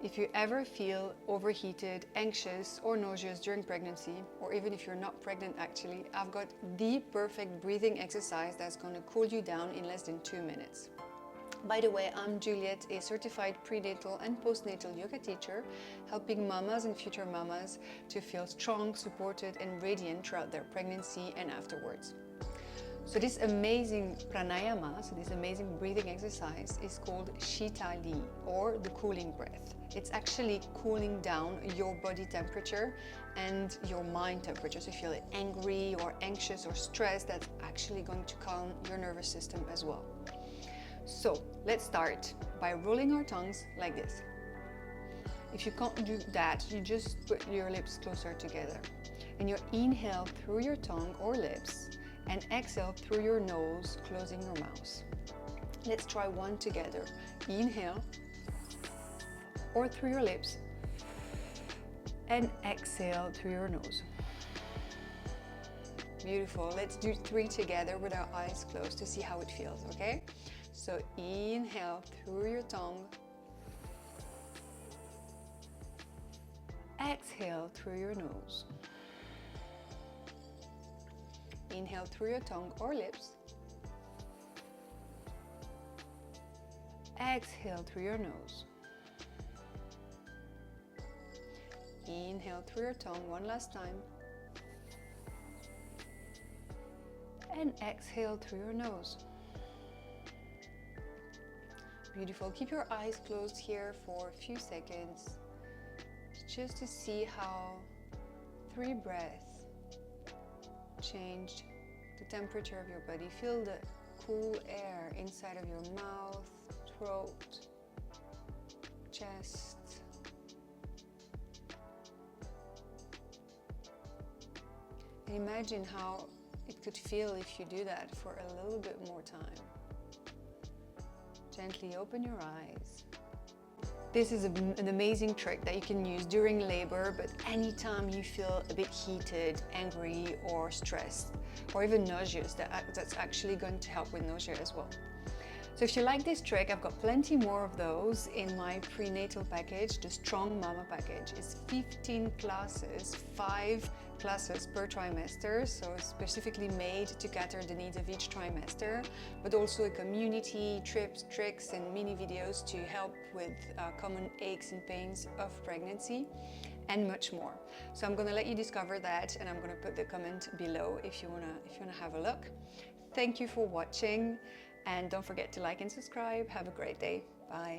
If you ever feel overheated, anxious or nauseous during pregnancy, or even if you're not pregnant actually, I've got the perfect breathing exercise that's going to cool you down in less than 2 minutes. By the way, I'm Juliette, a certified prenatal and postnatal yoga teacher, helping mamas and future mamas to feel strong, supported and radiant throughout their pregnancy and afterwards. So this amazing pranayama, so this amazing breathing exercise is called Sheetali, or the cooling breath. It's actually cooling down your body temperature and your mind temperature. So if you feel angry or anxious or stressed, that's actually going to calm your nervous system as well. So let's start by rolling our tongues like this. If you can't do that, you just put your lips closer together and you inhale through your tongue or lips and exhale through your nose, closing your mouth. Let's try one together. Inhale, or through your lips, and exhale through your nose. Beautiful. Let's do 3 together with our eyes closed to see how it feels, okay? So inhale through your tongue, exhale through your nose. Inhale through your tongue or lips. Exhale through your nose. Inhale through your tongue one last time. And exhale through your nose. Beautiful. Keep your eyes closed here for a few seconds, just to see how 3 breaths change the temperature of your body. Feel the cool air inside of your mouth, throat, chest. And imagine how it could feel if you do that for a little bit more time. Gently open your eyes. This is an amazing trick that you can use during labor, but anytime you feel a bit heated, angry or stressed, or even nauseous, that's actually going to help with nausea as well. So if you like this trick, I've got plenty more of those in my prenatal package, the Strong Mama Package. It's 15 classes, 5 classes per trimester, so specifically made to cater the needs of each trimester, but also a community, tips, tricks and mini videos to help with common aches and pains of pregnancy, and much more. So I'm going to let you discover that, and I'm going to put the comment below if you wanna have a look. Thank you for watching, and don't forget to like and subscribe. Have a great day. Bye.